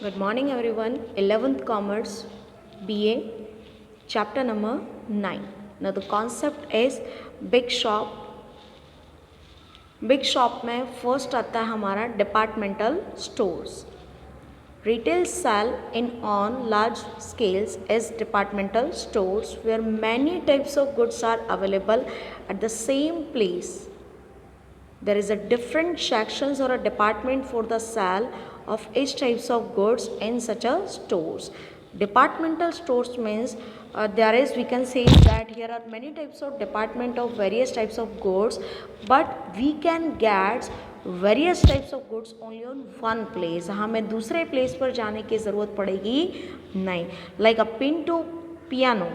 Good morning everyone. 11th Commerce BA chapter number 9. Now the concept is big shop. Big shop में first आता है हमारा departmental stores. Retail sell in on large scales is departmental stores where many types of goods are available at the same place. There is a different sections or a department for the sale of each types of goods in such a stores. Departmental stores means there is, we can say that here are many types of department of various types of goods, but we can get various types of goods only on one place. हमें दूसरे place पर जाने की ज़रूरत पड़ेगी नहीं. Like a pin to piano,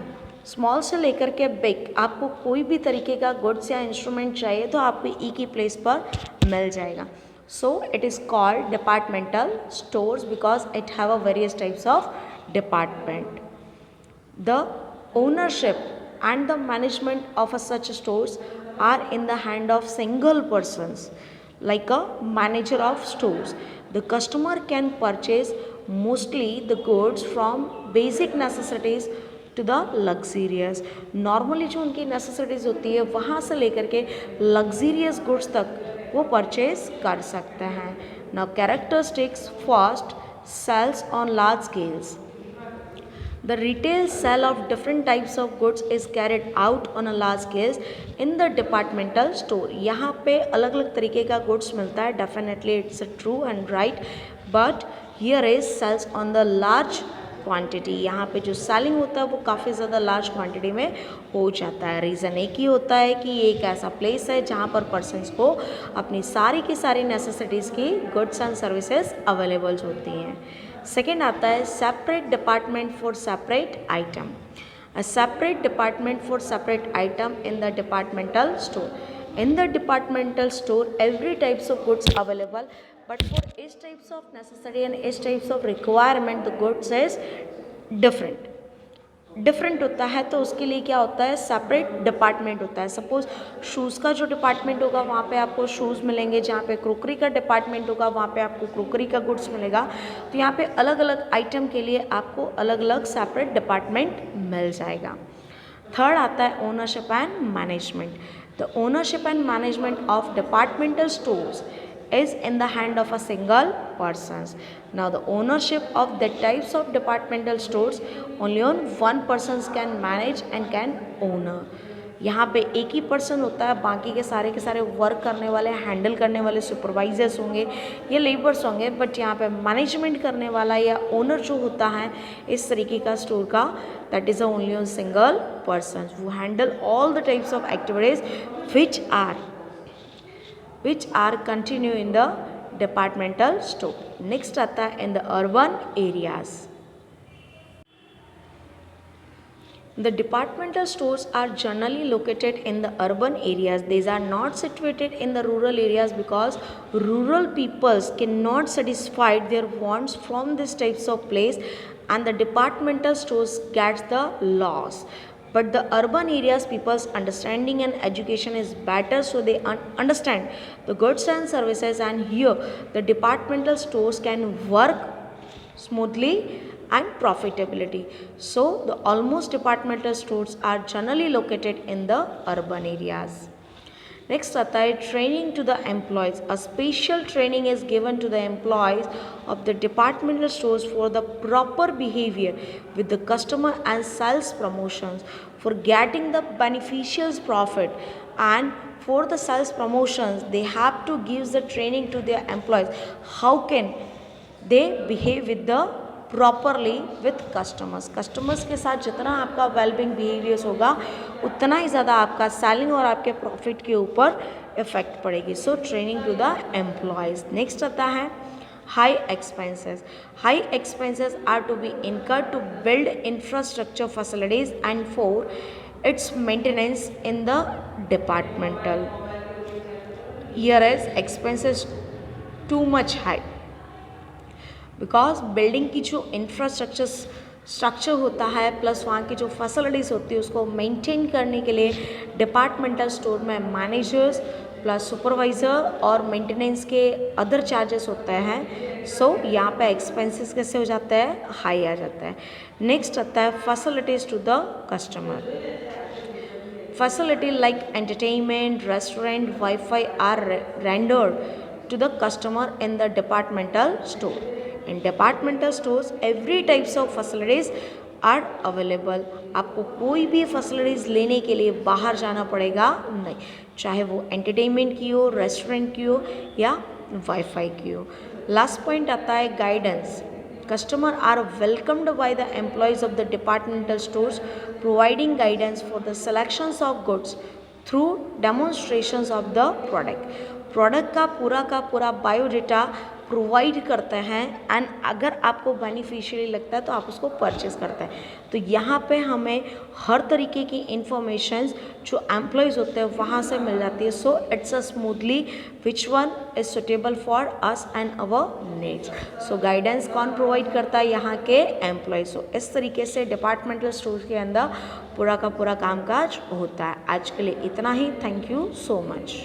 small से लेकर के बिग, आपको कोई भी तरीके का गुड्स या इंस्ट्रूमेंट चाहिए तो आपको एक ही प्लेस पर मिल जाएगा. So it is called departmental stores because it have a various types of department. The ownership and the management of such stores are in the hand of single persons, like a manager of stores. The customer can purchase mostly the goods from basic necessities to the luxurious. Normally जो उनकी necessities होती है वहाँ से लेकर के luxurious goods तक वो परचेज कर सकते हैं. Now characteristics, first, sales on large scales. The retail sale of different types of goods is carried out on a large scale in the departmental store. यहाँ पे अलग अलग तरीके का goods मिलता है. Definitely it's a true and right, but here is sells on the large quantity. यहाँ पे जो सेलिंग होता है वो काफ़ी ज़्यादा लार्ज क्वांटिटी में हो जाता है. रीज़न एक ही होता है कि ये एक ऐसा प्लेस है जहाँ पर पर्सनस को अपनी सारी की सारी नेसेसिटीज़ की गुड्स एंड सर्विसेज अवेलेबल होती हैं. सेकेंड आता है separate department for separate item. A separate department for separate item in the departmental store. In the departmental store, every types of goods available, but for each types of necessity and each types of requirement, the goods is different. Different होता है तो उसके लिए क्या होता है, separate department होता है. सपोज शूज़ का जो डिपार्टमेंट होगा वहाँ पे आपको शूज़ मिलेंगे, जहाँ पे क्रोकरी का डिपार्टमेंट होगा वहाँ पे आपको क्रोकरी का गुड्स मिलेगा. तो यहाँ पे अलग अलग आइटम के लिए आपको अलग अलग सेपरेट डिपार्टमेंट मिल जाएगा. थर्ड आता है ownership and management. The ownership and management of departmental stores is in the hand of a single person. Now the ownership of the types of departmental stores only on one person can manage and can own. यहाँ पे एक ही person होता है, बाकी के सारे work करने वाले, हैंडल करने वाले सुपरवाइजर्स होंगे या लेबर्स होंगे, बट यहाँ पे मैनेजमेंट करने वाला या ओनर जो होता है इस तरीके का स्टोर का, that is only on single person who handle all the types of activities which are continue in the departmental store. Next आता है in the urban areas. The departmental stores are generally located in the urban areas. These are not situated in the rural areas because rural peoples cannot satisfy their wants from these types of place, and the departmental stores gets the loss. But the urban areas people's understanding and education is better, so they understand the goods and services, and here the departmental stores can work smoothly and profitability. So the almost departmental stores are generally located in the urban areas. Next आता है training to the employees. A special training is given to the employees of the departmental stores for the proper behavior with the customer and sales promotions, for getting the beneficial profit, and for the sales promotions they have to give the training to their employees. How can they behave with the properly with customers. Customers के साथ जितना आपका wellbeing behaviours होगा उतना ही ज़्यादा आपका selling और आपके प्रॉफिट के ऊपर इफेक्ट पड़ेगी. So training to the employees. Next आता है high expenses. High expenses are to be incurred to build infrastructure facilities and for its maintenance in the departmental. Here is expenses too much high because building की जो structure होता है plus वहाँ की जो facilities होती है उसको मेंटेन करने के लिए डिपार्टमेंटल स्टोर में मैनेजर्स प्लस सुपरवाइज़र और मेंटेनेंस के अदर चार्जेस होते हैं। सो यहाँ पे एक्सपेंसेस कैसे हो जाता है, हाई आ जाता है। नेक्स्ट आता है facilities to the customer. Facility like entertainment, restaurant, Wi-Fi are rendered to the customer in the departmental store. In departmental stores, every types of facilities are available. आपको कोई भी फैसिलिटीज़ लेने के लिए बाहर जाना पड़ेगा नहीं, चाहे वो एंटरटेनमेंट की हो, रेस्टोरेंट की हो या वाईफाई की हो। लास्ट पॉइंट आता है guidance. Customers are welcomed by the employees of the departmental stores, providing guidance for the selections of goods through demonstrations of the product. Product का पूरा बायोडेटा प्रोवाइड करते हैं एंड अगर आपको बेनिफिशियली लगता है तो आप उसको परचेज़ करते हैं। तो यहाँ पे हमें हर तरीके की इंफॉर्मेशंस जो एम्प्लॉयज़ होते हैं वहाँ से मिल जाती है। So it's a smoothly which one is suitable for us and our needs. So guidance कौन प्रोवाइड करता है, यहाँ के एम्प्लॉयज़। सो इस तरीके से डिपार्टमेंटल स्टोर के अंदर पूरा का पूरा कामकाज होता है। आज के लिए इतना ही। Thank you so much.